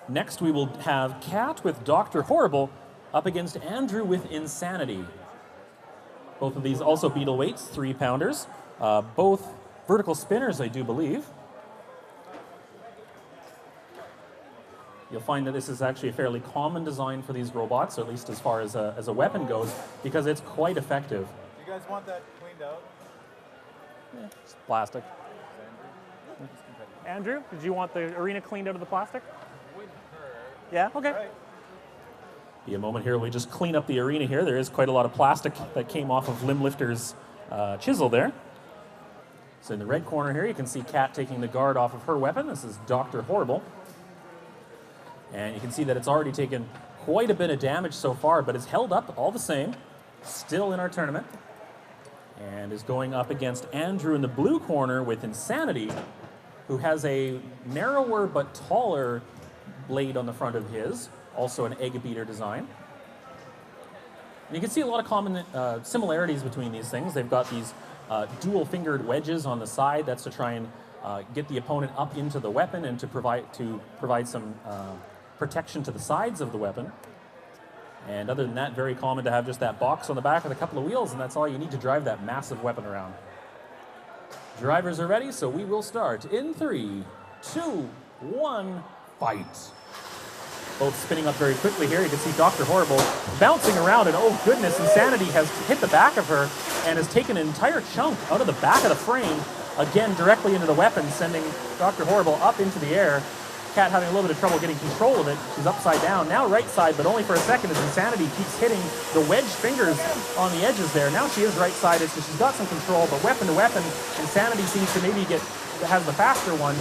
Next, we will have Cat with Dr. Horrible up against Andrew with InsaniTi. Both of these also Beetleweights, 3-pounders. Both vertical spinners, I do believe. You'll find that this is actually a fairly common design for these robots, or at least as far as a weapon goes, because it's quite effective. Do you guys want that cleaned out? Yeah, it's plastic. Andrew, did you want the arena cleaned out of the plastic? Yeah, okay. Right. Be a moment here. We just clean up the arena here. There is quite a lot of plastic that came off of Limblifter's chisel there. So in the red corner here, you can see Kat taking the guard off of her weapon. This is Dr. Horrible. And you can see that it's already taken quite a bit of damage so far, but it's held up all the same. Still in our tournament. And is going up against Andrew in the blue corner with InsaniTi, who has a narrower but taller blade on the front of his, also an egg beater design. And you can see a lot of common similarities between these things. They've got these dual-fingered wedges on the side. That's to try and get the opponent up into the weapon and to provide some protection to the sides of the weapon. And other than that, very common to have just that box on the back with a couple of wheels, and that's all you need to drive that massive weapon around. Drivers are ready, so we will start in 3, 2, 1, fight. Both spinning up very quickly here. You can see Dr. Horrible bouncing around, and oh goodness, InsaniTi has hit the back of her and has taken an entire chunk out of the back of the frame, again directly into the weapon, sending Dr. Horrible up into the air. Cat having a little bit of trouble getting control of it. She's upside down. Now right side, but only for a second as InsaniTi keeps hitting the wedge fingers on the edges there. Now she is right-sided, so she's got some control, but weapon to weapon, InsaniTi seems to maybe has the faster one.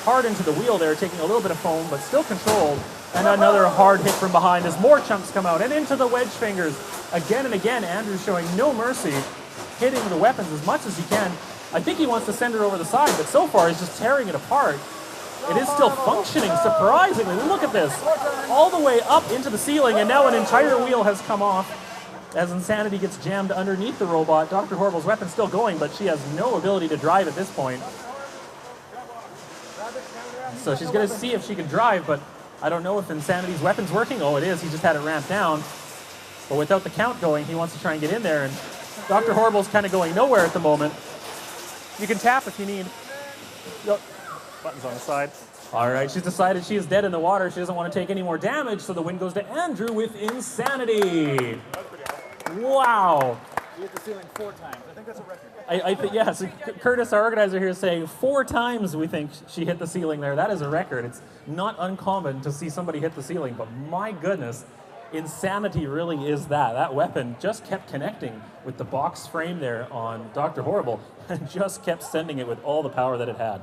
Hard into the wheel there, taking a little bit of foam, but still controlled. And another hard hit from behind as more chunks come out, and into the wedge fingers. Again and again, Andrew's showing no mercy, hitting the weapons as much as he can. I think he wants to send her over the side, but so far he's just tearing it apart. It is still functioning, surprisingly. Look at this. All the way up into the ceiling, and now an entire wheel has come off as InsaniTi gets jammed underneath the robot. Dr. Horrible's weapon's still going, but she has no ability to drive at this point. So she's going to see if she can drive, but I don't know if InsaniTi's weapon's working. Oh, it is. He just had it ramped down. But without the count going, he wants to try and get in there, and Dr. Horrible's kind of going nowhere at the moment. You can tap if you need. Yep. Buttons on the side. All right, she's decided she is dead in the water. She doesn't want to take any more damage, so the win goes to Andrew with InsaniTi. Wow. She hit the ceiling 4 times. I think that's a record. I think, yeah, so Curtis, our organizer here, is saying 4 times we think she hit the ceiling there. That is a record. It's not uncommon to see somebody hit the ceiling, but my goodness, InsaniTi really is that. That weapon just kept connecting with the box frame there on Dr. Horrible and just kept sending it with all the power that it had.